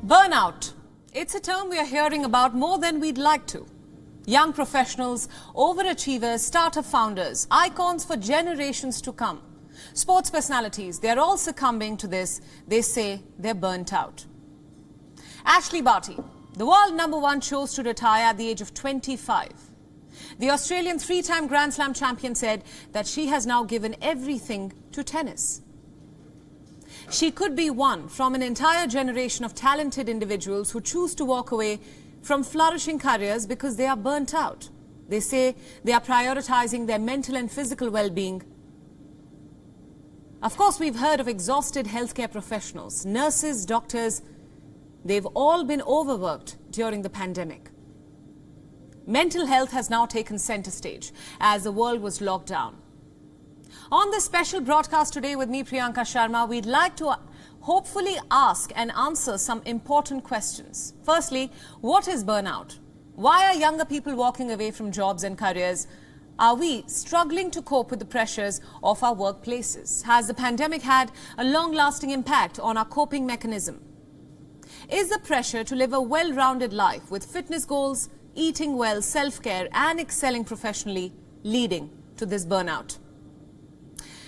Burnout. It's a term we are hearing about more than we'd like to. Young professionals, overachievers, startup founders, icons for generations to come. Sports personalities, they're all succumbing to this. They say they're burnt out. Ashley Barty, the world #1, chose to retire at the age of 25. The Australian three-time Grand Slam champion said that she has now given everything to tennis. She could be one from an entire generation of talented individuals who choose to walk away from flourishing careers because they are burnt out. They say they are prioritizing their mental and physical well-being. Of course, we've heard of exhausted healthcare professionals, nurses, doctors. They've all been overworked during the pandemic. Mental health has now taken center stage as the world was locked down. On this special broadcast today with me, Priyanka Sharma, we'd like to hopefully ask and answer some important questions. Firstly, what is burnout? Why are younger people walking away from jobs and careers? Are we struggling to cope with the pressures of our workplaces? Has the pandemic had a long-lasting impact on our coping mechanism? Is the pressure to live a well-rounded life with fitness goals, eating well, self-care and excelling professionally leading to this burnout?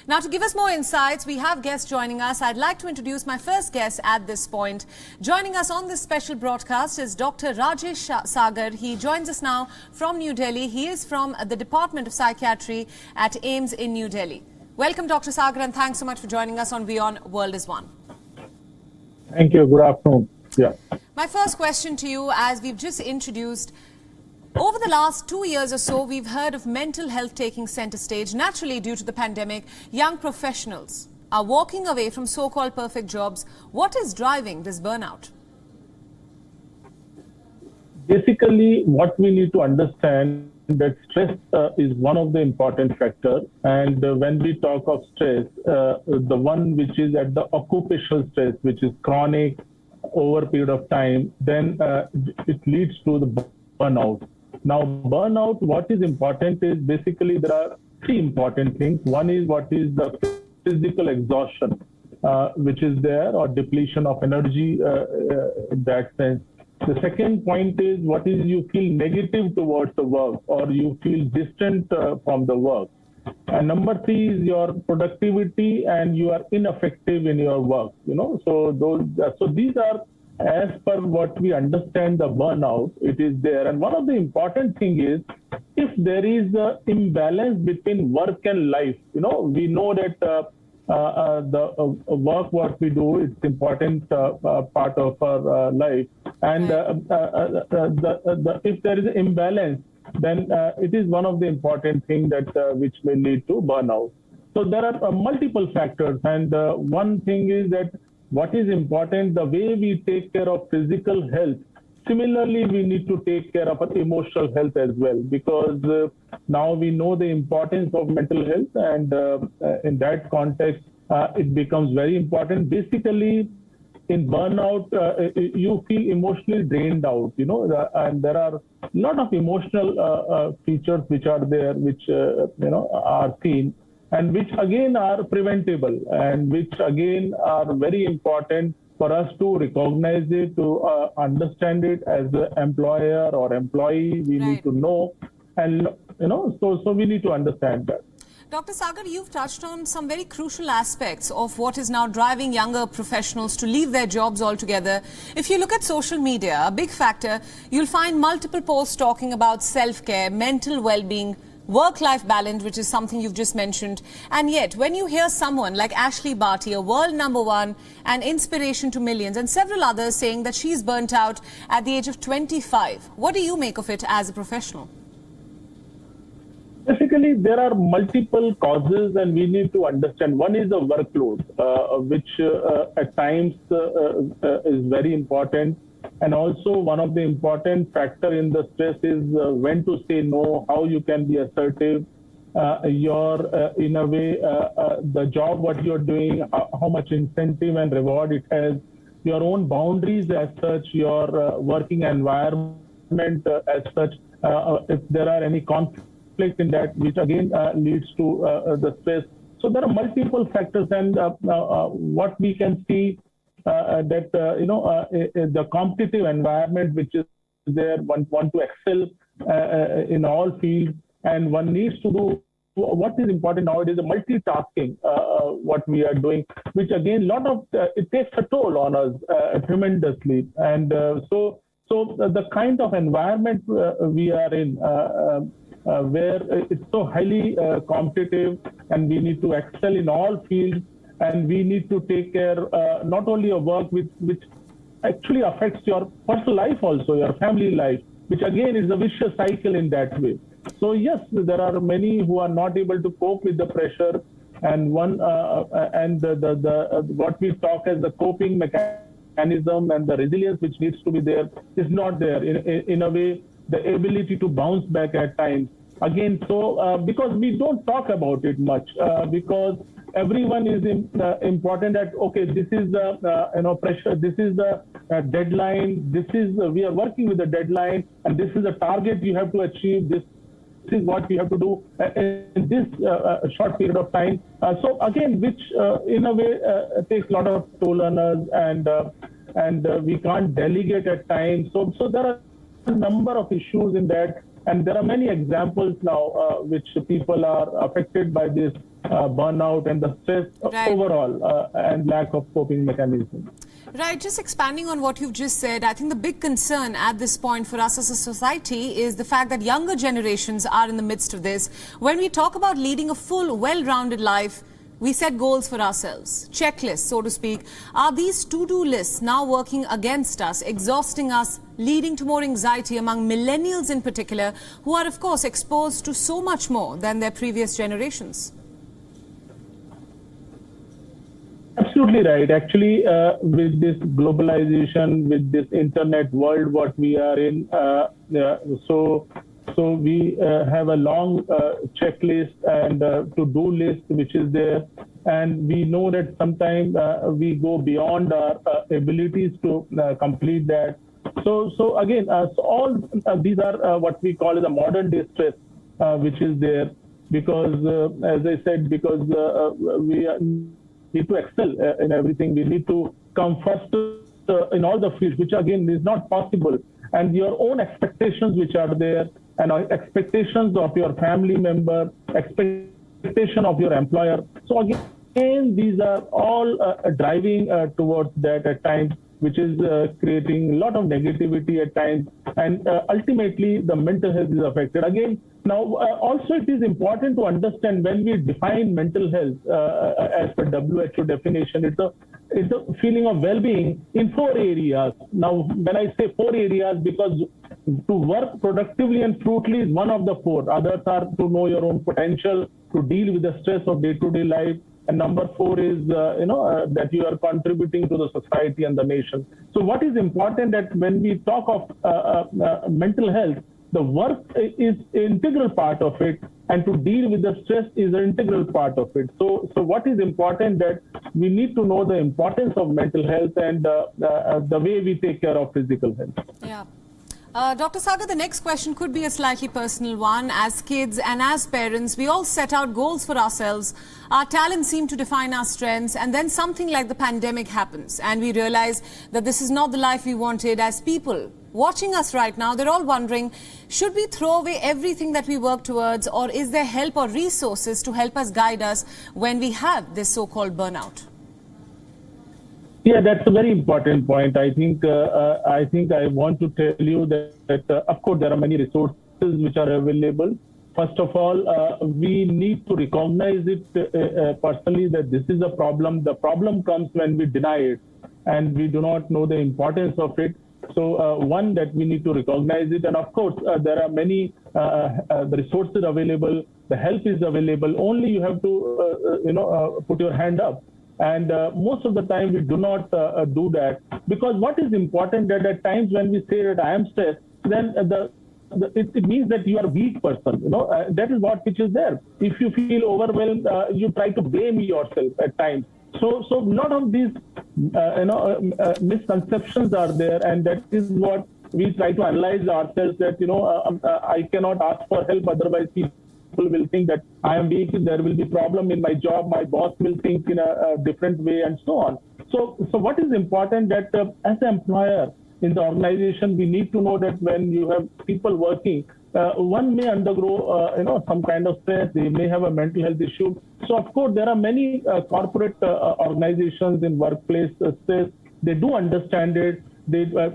Now, to give us more insights, we have guests joining us. I'd like to introduce my first guest at this point. Joining us on this special broadcast is Dr. Rajesh Sagar. He joins us now from New Delhi. He is from the Department of Psychiatry at AIIMS in New Delhi. Welcome, Dr. Sagar, and thanks so much for joining us on WION World is One. Thank you. Good afternoon. Yeah. My first question to you, as we've just introduced, over the last 2 years or so, we've heard of mental health taking center stage. Naturally, due to the pandemic, young professionals are walking away from so-called perfect jobs. What is driving this burnout? Basically, what we need to understand that stress is one of the important factors. And when we talk of stress, the one which is at the occupational stress, which is chronic over a period of time, then it leads to the burnout. Now, burnout, what is important is basically there are three important things. One is what is the physical exhaustion, which is there, or depletion of energy in that sense. The second point is what is you feel negative towards the work, or you feel distant from the work. And number three is your productivity and you are ineffective in your work. So these are, as per what we understand the burnout, it is there. And one of the important thing is, if there is an imbalance between work and life, we know that the work what we do, it's important part of our life. And if there is an imbalance, then it is one of the important things that which may lead to burnout. So there are multiple factors, and one thing is that what is important, the way we take care of physical health, similarly we need to take care of emotional health as well, because now we know the importance of mental health, and in that context it becomes very important. Basically, in burnout, you feel emotionally drained out, and there are a lot of emotional features which are there, which are seen, and which again are preventable, and which again are very important for us to recognize it, to understand it as an employer or employee. We need to know, and so we need to understand that. Dr. Sagar, you've touched on some very crucial aspects of what is now driving younger professionals to leave their jobs altogether. If you look at social media, a big factor, you'll find multiple posts talking about self-care, mental well-being, work-life balance, which is something you've just mentioned. And yet, when you hear someone like Ashley Barty, a world #1 and inspiration to millions, and several others saying that she's burnt out at the age of 25, what do you make of it as a professional? Basically, there are multiple causes, and we need to understand. One is the workload, which at times is very important. And also one of the important factor in the stress is when to say no, how you can be assertive, in a way, the job, what you're doing, how much incentive and reward it has, your own boundaries as such, your working environment as such, if there are any conflicts in that, which again leads to the stress. So there are multiple factors, and what we can see the competitive environment which is there, one want to excel in all fields, and one needs to do what is important nowadays, the multitasking, what we are doing, which again, it takes a toll on us tremendously. And so the kind of environment we are in, where it's so highly competitive, and we need to excel in all fields, and we need to take care not only of work which actually affects your personal life also, your family life, which again is a vicious cycle in that way. So yes, there are many who are not able to cope with the pressure, and what we talk as the coping mechanism and the resilience which needs to be there is not there. In a way, the ability to bounce back at times. Again, because we don't talk about it much, because everyone is important at, okay, this is the pressure, this is the deadline, we are working with the deadline, and this is the target you have to achieve, this is what you have to do in this short period of time. So again, which in a way takes a lot of toll on us, and we can't delegate at times. So there are a number of issues in that, and there are many examples now which people are affected by this burnout and the stress overall and lack of coping mechanisms. Right, just expanding on what you've just said, I think the big concern at this point for us as a society is the fact that younger generations are in the midst of this. When we talk about leading a full, well-rounded life, we set goals for ourselves, checklists, so to speak. Are these to-do lists now working against us, exhausting us, leading to more anxiety among millennials in particular, who are, of course, exposed to so much more than their previous generations? Absolutely right. Actually, with this globalization, with this internet world, what we are in, so we have a long checklist and to-do list which is there, and we know that sometimes we go beyond our abilities to complete that. So again, all these are what we call as a modern day stress, which is there, because as I said, because we need to excel in everything. We need to come first in all the fields, which again is not possible. And your own expectations which are there, and expectations of your family member, expectation of your employer. So again, these are all driving towards that at times, which is creating a lot of negativity at times, and ultimately the mental health is affected. Again, now also it is important to understand when we define mental health as per WHO definition, it's a feeling of well-being in 4 areas. Now, when I say 4 areas, because to work productively and fruitfully is one of the 4. Others are to know your own potential, to deal with the stress of day-to-day life. And number 4 is, that you are contributing to the society and the nation. So what is important that when we talk of mental health, the work is an integral part of it, and to deal with the stress is an integral part of it. So what is important that we need to know the importance of mental health and the way we take care of physical health. Yeah. Dr. Sagar, the next question could be a slightly personal one. As kids and as parents, we all set out goals for ourselves. Our talents seem to define our strengths, and then something like the pandemic happens, and we realize that this is not the life we wanted. As people watching us right now, they're all wondering, should we throw away everything that we work towards, or is there help or resources to help us guide us when we have this so-called burnout? Yeah, that's a very important point. I think I want to tell you that of course there are many resources which are available. First of all, we need to recognize it personally that this is a problem. The problem comes when we deny it and we do not know the importance of it. So one, that we need to recognize it, and of course there are many the resources available. The help is available. Only you have to put your hand up. And most of the time we do not do that, because what is important that at times when we say that I am stressed, then it means that you are a weak person. That is what which is there. If you feel overwhelmed, you try to blame yourself at times. So a lot of these misconceptions are there, and that is what we try to analyze ourselves. That I cannot ask for help, otherwise people will think that I am weak, there will be problem in my job, my boss will think in a different way, and so on. So what is important that as an employer in the organization, we need to know that when you have people working, one may undergo, some kind of stress. They may have a mental health issue. So of course, there are many corporate organizations in workplace stress. They do understand it.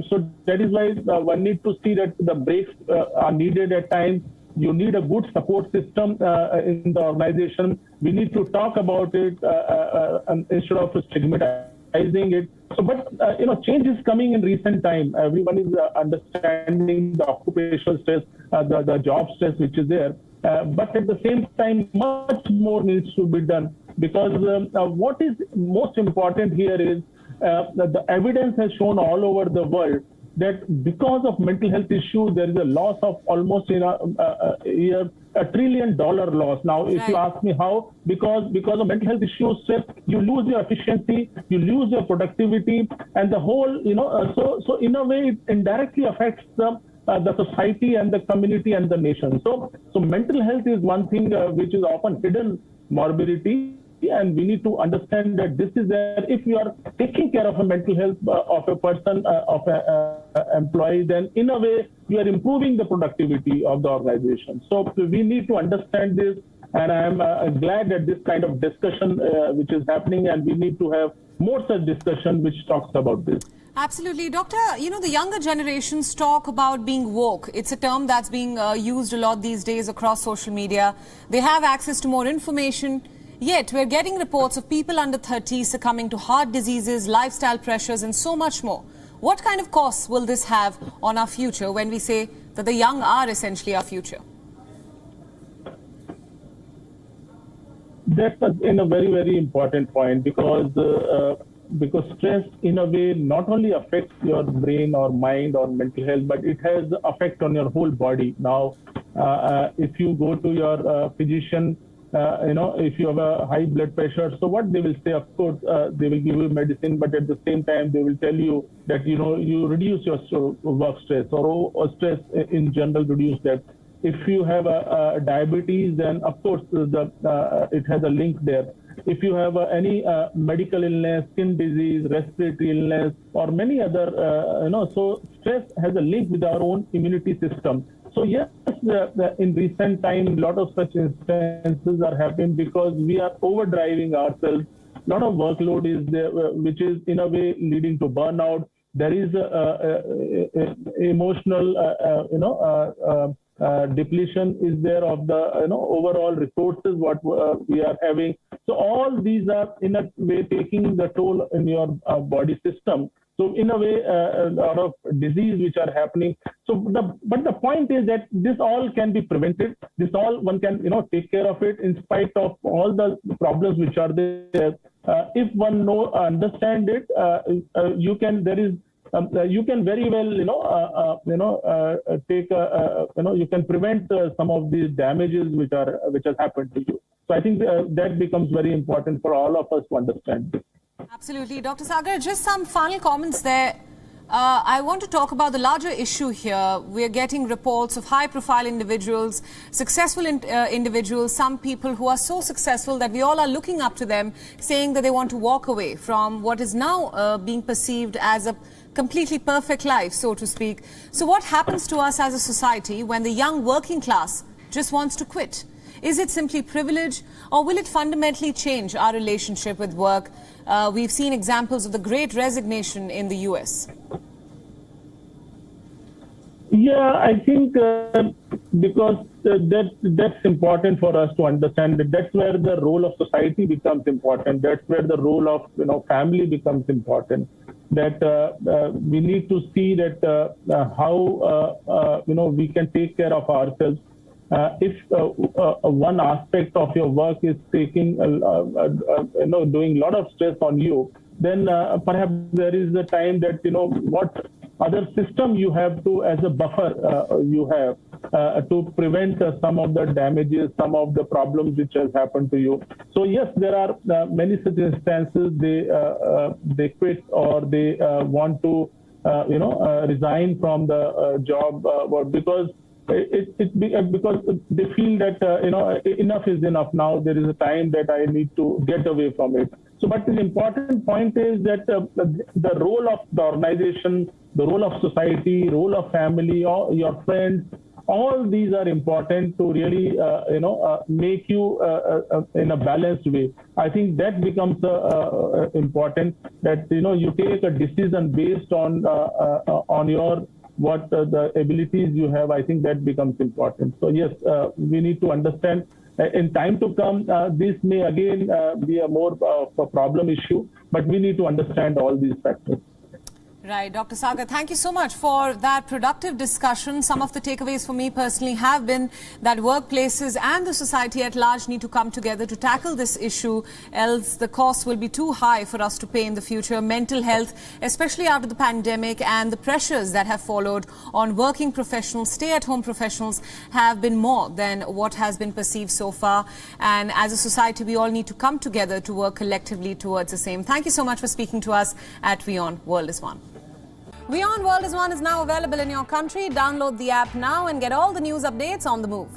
So that is why one needs to see that the breaks are needed at times. You need a good support system in the organization. We need to talk about it instead of stigmatizing it. So, but change is coming in recent time. Everyone is understanding the occupational stress, the job stress which is there. But at the same time, much more needs to be done, because what is most important here is that the evidence has shown all over the world that because of mental health issues, there is a loss of almost in a year $1 trillion loss. Now, if you ask me how, because of mental health issues, stress, you lose your efficiency, you lose your productivity, and the whole, so in a way, it indirectly affects the society and the community and the nation. So mental health is one thing which is often hidden morbidity. And we need to understand that this is there. If you are taking care of a mental health of a person, of an employee, then in a way you are improving the productivity of the organization. So we need to understand this, and I'm glad that this kind of discussion which is happening, and we need to have more such discussion which talks about this. Absolutely. Doctor, the younger generations talk about being woke. It's a term that's being used a lot these days across social media. They have access to more information. Yet, we're getting reports of people under 30 succumbing to heart diseases, lifestyle pressures, and so much more. What kind of costs will this have on our future when we say that the young are essentially our future? That's a very, very important point, because stress, in a way, not only affects your brain or mind or mental health, but it has effect on your whole body. Now, if you go to your physician, if you have a high blood pressure, so what they will say, of course, they will give you medicine, but at the same time, they will tell you that, you reduce your work stress, or stress in general, reduce that. If you have a diabetes, then of course, it has a link there. If you have any medical illness, skin disease, respiratory illness, or many other, so stress has a link with our own immunity system. So yes, in recent time, a lot of such instances are happening because we are overdriving ourselves. A lot of workload is there, which is in a way leading to burnout. There is emotional, depletion is there of the overall resources what we are having. So all these are in a way taking the toll in your body system. So in a way, a lot of disease which are happening. But the point is that this all can be prevented. This all one can take care of it in spite of all the problems which are there. If one understand it, you can very well you can prevent some of these damages which has happened to you. So I think that becomes very important for all of us to understand this. Absolutely. Dr. Sagar, just some final comments there. I want to talk about the larger issue here. We're getting reports of high-profile individuals, successful individuals, some people who are so successful that we all are looking up to them, saying that they want to walk away from what is now being perceived as a completely perfect life, so to speak. So what happens to us as a society when the young working class just wants to quit? Is it simply privilege, or will it fundamentally change our relationship with work? We've seen examples of the Great Resignation in the US. Yeah, I think because that's important for us to understand that that's where the role of society becomes important. That's where the role of family becomes important. That we need to see that how we can take care of ourselves. If one aspect of your work is taking doing a lot of stress on you, then perhaps there is a time that what other system you have to, as a buffer you have to prevent some of the damages, some of the problems which has happened to you. So yes, there are many such instances. They quit, or they want to resign from the job because because they feel that enough is enough now. There is a time that I need to get away from it. So, but the important point is that the role of the organization, the role of society, role of family, or your friends, all these are important to really, make you in a balanced way. I think that becomes important, that, you take a decision based on your what the abilities you have. I think that becomes important. So yes, we need to understand. In time to come, this may again be a more of a problem issue, but we need to understand all these factors. Right. Dr. Sagar, thank you so much for that productive discussion. Some of the takeaways for me personally have been that workplaces and the society at large need to come together to tackle this issue, else the cost will be too high for us to pay in the future. Mental health, especially after the pandemic, and the pressures that have followed on working professionals, stay-at-home professionals, have been more than what has been perceived so far. And as a society, we all need to come together to work collectively towards the same. Thank you so much for speaking to us at WION World is One. WION World is One is now available in your country. Download the app now and get all the news updates on the move.